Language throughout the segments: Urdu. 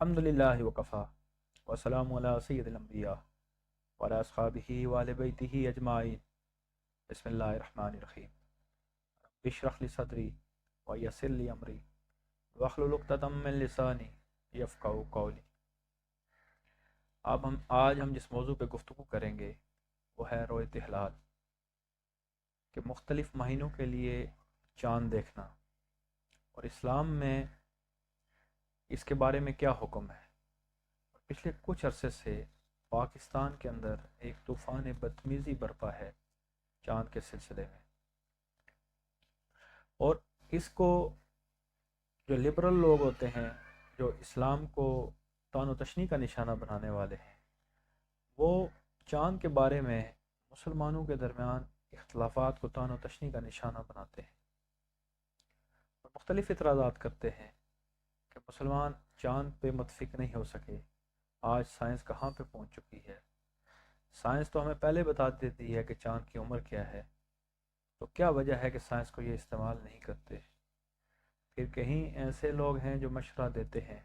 الحمدللہ وکفا وسلام علی سید الانبیاء وعلی اصحابہ وآل بیتہ اجمعین بسم اللہ الرحمن الرحیم اشرح لی صدری ویسر لی امری واحلل عقدۃ من لسانی یفقہوا قولی۔ آج ہم جس موضوع پہ گفتگو کریں گے وہ ہے رؤیت ہلال، کہ مختلف مہینوں کے لیے چاند دیکھنا اور اسلام میں اس کے بارے میں کیا حکم ہے۔ پچھلے کچھ عرصے سے پاکستان کے اندر ایک طوفان بدتمیزی برپا ہے چاند کے سلسلے میں، اور اس کو جو لبرل لوگ ہوتے ہیں، جو اسلام کو طعن و تشنیع کا نشانہ بنانے والے ہیں، وہ چاند کے بارے میں مسلمانوں کے درمیان اختلافات کو طعن و تشنیع کا نشانہ بناتے ہیں اور مختلف اعتراضات کرتے ہیں کہ مسلمان چاند پہ متفق نہیں ہو سکے۔ آج سائنس کہاں پہ پہنچ چکی ہے؟ سائنس تو ہمیں پہلے بتا دیتی ہے کہ چاند کی عمر کیا ہے، تو کیا وجہ ہے کہ سائنس کو یہ استعمال نہیں کرتے؟ پھر کہیں ایسے لوگ ہیں جو مشورہ دیتے ہیں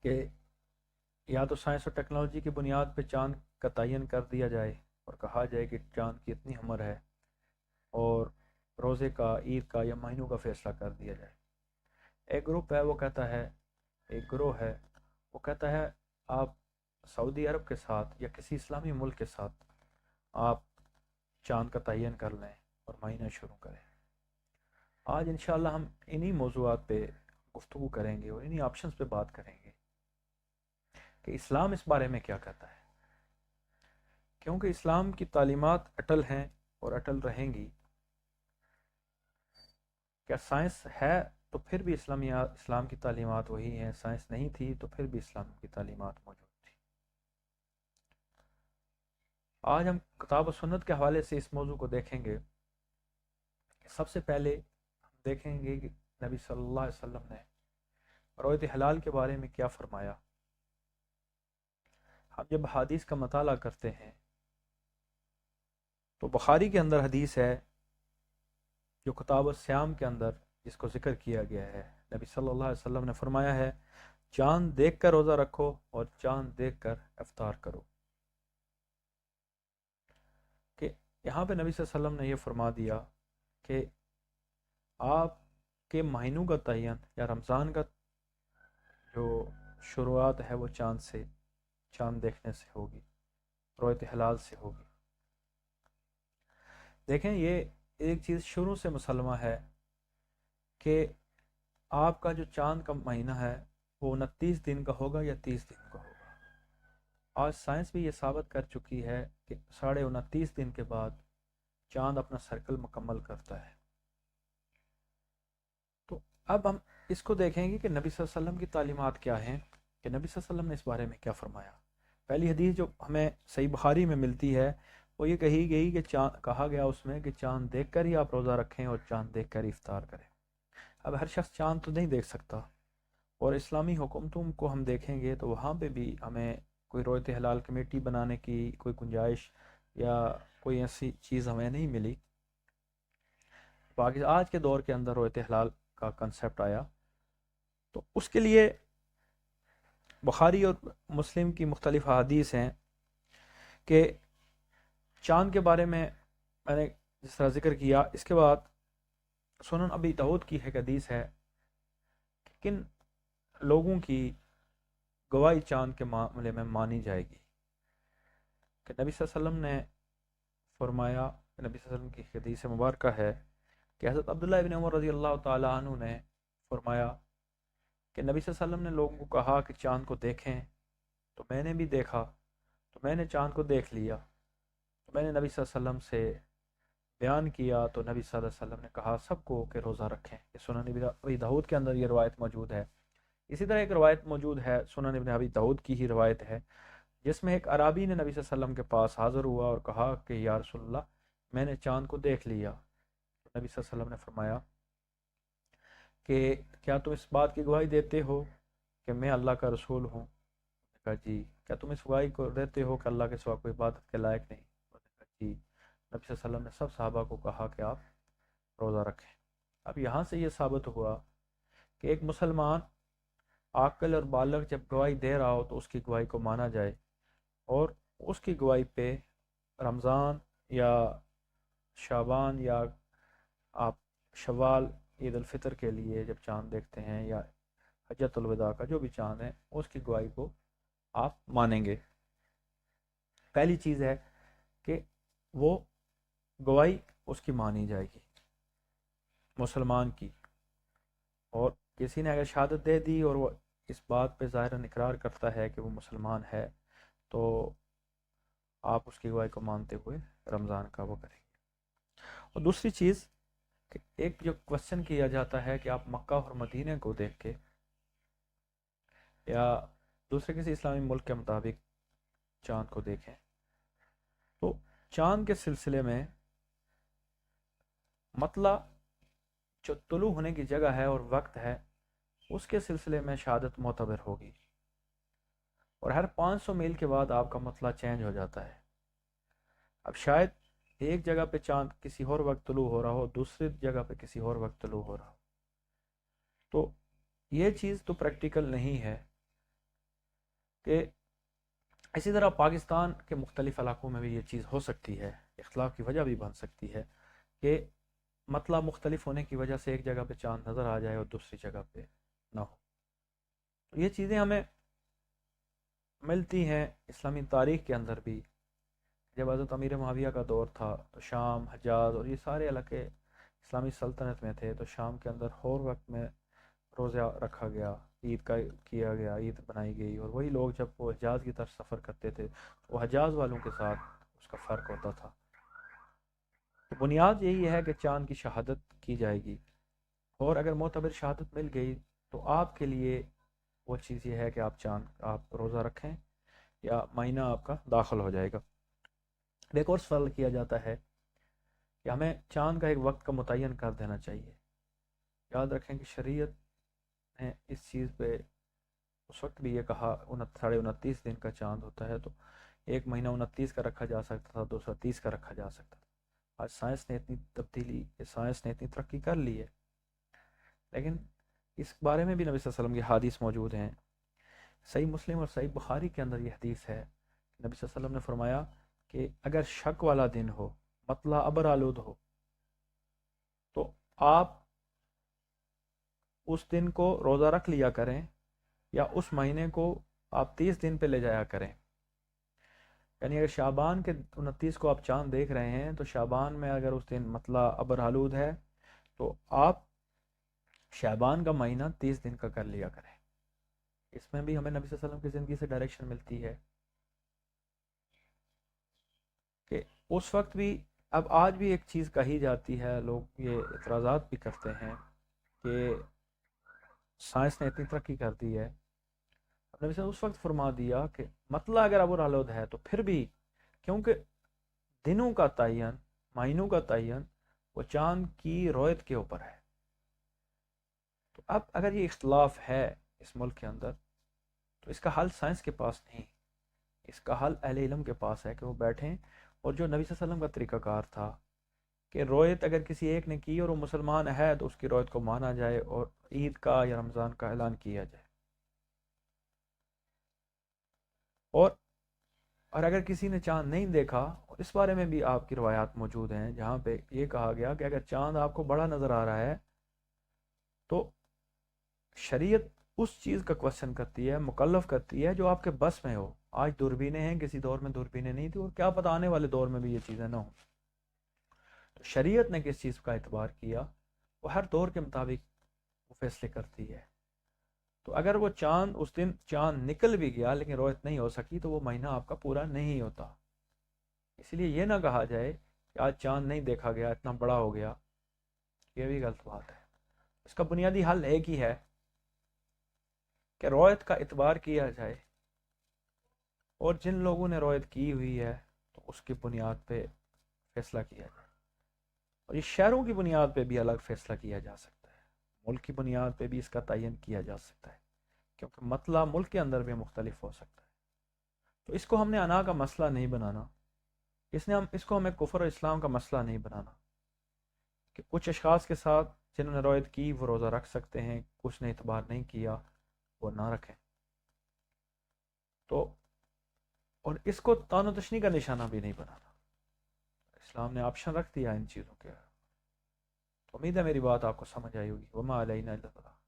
کہ یا تو سائنس اور ٹیکنالوجی کی بنیاد پہ چاند کا تعین کر دیا جائے اور کہا جائے کہ چاند کی اتنی عمر ہے، اور روزے کا، عید کا یا مہینوں کا فیصلہ کر دیا جائے۔ ایک گروپ ہے وہ کہتا ہے، ایک گروہ ہے وہ کہتا ہے آپ سعودی عرب کے ساتھ یا کسی اسلامی ملک کے ساتھ آپ چاند کا تعین کر لیں اور مہینہ شروع کریں۔ آج انشاءاللہ ہم انہی موضوعات پہ گفتگو کریں گے اور انہی آپشنز پہ بات کریں گے کہ اسلام اس بارے میں کیا کہتا ہے، کیونکہ اسلام کی تعلیمات اٹل ہیں اور اٹل رہیں گی۔ کیا سائنس ہے تو پھر بھی اسلام کی تعلیمات وہی ہیں، سائنس نہیں تھی تو پھر بھی اسلام کی تعلیمات موجود تھی۔ آج ہم کتاب و سنت کے حوالے سے اس موضوع کو دیکھیں گے۔ سب سے پہلے ہم دیکھیں گے کہ نبی صلی اللہ علیہ وسلم نے رؤیت ہلال کے بارے میں کیا فرمایا۔ ہم جب حدیث کا مطالعہ کرتے ہیں تو بخاری کے اندر حدیث ہے جو کتاب الصیام کے اندر جس کو ذکر کیا گیا ہے، نبی صلی اللہ علیہ وسلم نے فرمایا ہے چاند دیکھ کر روزہ رکھو اور چاند دیکھ کر افطار کرو۔ کہ یہاں پہ نبی صلی اللہ علیہ وسلم نے یہ فرما دیا کہ آپ کے مہینوں کا تعین یا رمضان کا جو شروعات ہے وہ چاند سے، چاند دیکھنے سے ہوگی، رؤیت ہلال سے ہوگی۔ دیکھیں یہ ایک چیز شروع سے مسلمہ ہے کہ آپ کا جو چاند کا مہینہ ہے وہ 29 دن کا ہوگا یا 30 دن کا ہوگا۔ آج سائنس بھی یہ ثابت کر چکی ہے کہ 29.5 دن کے بعد چاند اپنا سرکل مکمل کرتا ہے۔ تو اب ہم اس کو دیکھیں گے کہ نبی صلی اللہ علیہ وسلم کی تعلیمات کیا ہیں، کہ نبی صلی اللہ علیہ وسلم نے اس بارے میں کیا فرمایا۔ پہلی حدیث جو ہمیں صحیح بخاری میں ملتی ہے وہ یہ کہی گئی کہ کہا گیا اس میں کہ چاند دیکھ کر ہی آپ روزہ رکھیں اور چاند دیکھ کر ہی افطار کریں۔ اب ہر شخص چاند تو نہیں دیکھ سکتا، اور اسلامی حکومتوں کو ہم دیکھیں گے تو وہاں پہ بھی ہمیں کوئی رؤیت ہلال کمیٹی بنانے کی کوئی گنجائش یا کوئی ایسی چیز ہمیں نہیں ملی۔ باقی آج کے دور کے اندر رؤیت ہلال کا کنسیپٹ آیا، تو اس کے لیے بخاری اور مسلم کی مختلف احادیث ہیں کہ چاند کے بارے میں نے جس طرح ذکر کیا۔ اس کے بعد سنن ابی داؤد کی ایک حدیث ہے کہ کن لوگوں کی گواہی چاند کے معاملے میں مانی جائے گی، کہ نبی صلی اللہ علیہ وسلم نے فرمایا، نبی صلی اللہ علیہ وسلم کی حدیث مبارکہ ہے کہ حضرت عبداللہ ابن عمر رضی اللہ تعالیٰ عنہ نے فرمایا کہ نبی صلی اللہ علیہ وسلم نے لوگوں کو کہا کہ چاند کو دیکھیں، تو میں نے بھی دیکھا، تو میں نے چاند کو دیکھ لیا، تو میں نے نبی صلی اللہ علیہ وسلم سے بیان کیا، تو نبی صلی اللہ علیہ وسلم نے کہا سب کو کہ روزہ رکھیں۔ یہ سنن ابی داؤد کے اندر یہ روایت موجود ہے۔ اسی طرح ایک روایت موجود ہے سنن ابن ابی داؤد کی ہی روایت ہے، جس میں ایک عرابی نے نبی صلی اللہ علیہ وسلم کے پاس حاضر ہوا اور کہا کہ یا رسول اللہ میں نے چاند کو دیکھ لیا۔ نبی صلی اللہ علیہ وسلم نے فرمایا کہ کیا تم اس بات کی گواہی دیتے ہو کہ میں اللہ کا رسول ہوں؟ کہا جی۔ کیا تم اس گواہی کو دیتے ہو کہ اللہ کے سوا کوئی عبادت کے لائق نہیں؟ کہا جی۔ نبی صلی اللہ علیہ وسلم نے سب صحابہ کو کہا کہ آپ روزہ رکھیں۔ اب یہاں سے یہ ثابت ہوا کہ ایک مسلمان عاقل اور بالغ جب گواہی دے رہا ہو تو اس کی گواہی کو مانا جائے، اور اس کی گواہی پہ رمضان یا شعبان یا آپ شوال عید الفطر کے لیے جب چاند دیکھتے ہیں، یا حجۃ الوداع کا جو بھی چاند ہے، اس کی گواہی کو آپ مانیں گے۔ پہلی چیز ہے کہ وہ گواہی اس کی مانی جائے گی مسلمان کی، اور کسی نے اگر شہادت دے دی اور وہ اس بات پہ ظاہراً اقرار کرتا ہے کہ وہ مسلمان ہے، تو آپ اس کی گواہی کو مانتے ہوئے رمضان کا وہ کریں گے۔ اور دوسری چیز کہ ایک جو کوشچن کیا جاتا ہے کہ آپ مکہ اور مدینہ کو دیکھ کے یا دوسرے کسی اسلامی ملک کے مطابق چاند کو دیکھیں، تو چاند کے سلسلے میں مطلع جو طلوع ہونے کی جگہ ہے اور وقت ہے، اس کے سلسلے میں شہادت معتبر ہوگی، اور ہر 500 میل کے بعد آپ کا مطلع چینج ہو جاتا ہے۔ اب شاید ایک جگہ پہ چاند کسی اور وقت طلوع ہو رہا ہو، دوسری جگہ پہ کسی اور وقت طلوع ہو رہا ہو، تو یہ چیز تو پریکٹیکل نہیں ہے۔ کہ اسی طرح پاکستان کے مختلف علاقوں میں بھی یہ چیز ہو سکتی ہے، اختلاف کی وجہ بھی بن سکتی ہے کہ مطلب مختلف ہونے کی وجہ سے ایک جگہ پہ چاند نظر آ جائے اور دوسری جگہ پہ نہ ہو۔ تو یہ چیزیں ہمیں ملتی ہیں اسلامی تاریخ کے اندر بھی۔ جب حضرت امیر معاویہ کا دور تھا تو شام، حجاز اور یہ سارے علاقے اسلامی سلطنت میں تھے، تو شام کے اندر اور وقت میں روزہ رکھا گیا، عید کا کیا گیا، عید بنائی گئی، اور وہی لوگ جب وہ حجاز کی طرف سفر کرتے تھے تو وہ حجاز والوں کے ساتھ اس کا فرق ہوتا تھا۔ تو بنیاد یہی ہے کہ چاند کی شہادت کی جائے گی، اور اگر معتبر شہادت مل گئی تو آپ کے لیے وہ چیز یہ ہے کہ آپ روزہ رکھیں یا مہینہ آپ کا داخل ہو جائے گا۔ ایک اور سوال کیا جاتا ہے کہ ہمیں چاند کا ایک وقت کا متعین کر دینا چاہیے۔ یاد رکھیں کہ شریعت نے اس چیز پہ اس وقت بھی یہ کہا 29.5 دن کا چاند ہوتا ہے، تو ایک مہینہ 29 کا رکھا جا سکتا تھا، دوسرا 30 کا رکھا جا سکتا تھا۔ آج سائنس نے اتنی ترقی کر لی ہے، لیکن اس بارے میں بھی نبی صلی اللہ علیہ وسلم کی حدیث موجود ہیں۔ صحیح مسلم اور صحیح بخاری کے اندر یہ حدیث ہے، نبی صلی اللہ علیہ وسلم نے فرمایا کہ اگر شک والا دن ہو، مطلع ابر آلود ہو، تو آپ اس دن کو روزہ رکھ لیا کریں، یا اس مہینے کو آپ 30 دن پہ لے جایا کریں۔ یعنی اگر شعبان کے 29 کو آپ چاند دیکھ رہے ہیں تو شعبان میں اگر اس دن مطلع ابر آلود ہے تو آپ شعبان کا مہینہ 30 دن کا کر لیا کریں۔ اس میں بھی ہمیں نبی صلی اللہ علیہ وسلم کی زندگی سے ڈائریکشن ملتی ہے کہ اس وقت بھی، اب آج بھی ایک چیز کہی جاتی ہے، لوگ یہ اعتراضات بھی کرتے ہیں کہ سائنس نے اتنی ترقی کر دی ہے۔ نبی صلی اللہ علیہ وسلم اس وقت فرما دیا کہ مطلع اگر ابر آلود ہے تو پھر بھی، کیونکہ دنوں کا تعین، مہینوں کا تعین وہ چاند کی رویت کے اوپر ہے۔ تو اب اگر یہ اختلاف ہے اس ملک کے اندر تو اس کا حل سائنس کے پاس نہیں، اس کا حل اہل علم کے پاس ہے کہ وہ بیٹھیں، اور جو نبی صلی اللہ علیہ وسلم کا طریقہ کار تھا کہ رویت اگر کسی ایک نے کی اور وہ مسلمان ہے تو اس کی رویت کو مانا جائے اور عید کا یا رمضان کا اعلان کیا جائے۔ اور اگر کسی نے چاند نہیں دیکھا، اس بارے میں بھی آپ کی روایات موجود ہیں جہاں پہ یہ کہا گیا کہ اگر چاند آپ کو بڑا نظر آ رہا ہے تو شریعت اس چیز کا کوشچن کرتی ہے، مکلف کرتی ہے جو آپ کے بس میں ہو۔ آج دوربینیں ہیں، کسی دور میں دوربینیں نہیں تھی، اور کیا پتہ آنے والے دور میں بھی یہ چیزیں نہ ہوں۔ تو شریعت نے کس چیز کا اعتبار کیا، وہ ہر دور کے مطابق وہ فیصلے کرتی ہے۔ تو اگر وہ چاند اس دن چاند نکل بھی گیا لیکن رویت نہیں ہو سکی تو وہ مہینہ آپ کا پورا نہیں ہوتا۔ اس لیے یہ نہ کہا جائے کہ آج چاند نہیں دیکھا گیا، اتنا بڑا ہو گیا، یہ بھی غلط بات ہے۔ اس کا بنیادی حل ایک ہی ہے کہ رویت کا اعتبار کیا جائے، اور جن لوگوں نے رویت کی ہوئی ہے تو اس کی بنیاد پہ فیصلہ کیا جائے۔ اور یہ شہروں کی بنیاد پہ بھی الگ فیصلہ کیا جا سکتا ہے، ملک کی بنیاد پہ بھی اس کا تعین کیا جا سکتا ہے، کیونکہ مطلع ملک کے اندر بھی مختلف ہو سکتا ہے۔ تو اس کو ہم نے انا کا مسئلہ نہیں بنانا، اس کو ہمیں کفر و اسلام کا مسئلہ نہیں بنانا کہ کچھ اشخاص کے ساتھ جنہوں نے رویت کی وہ روزہ رکھ سکتے ہیں، کچھ نے اعتبار نہیں کیا۔ وہ نہ رکھیں. تو اور اس کو تان و تشنی کا نشانہ بھی نہیں بنانا. اسلام نے آپشن رکھ دیا ان چیزوں کے. امید ہے میری بات آپ کو سمجھ آئی ہوگی. وما علینا الا البلاغ.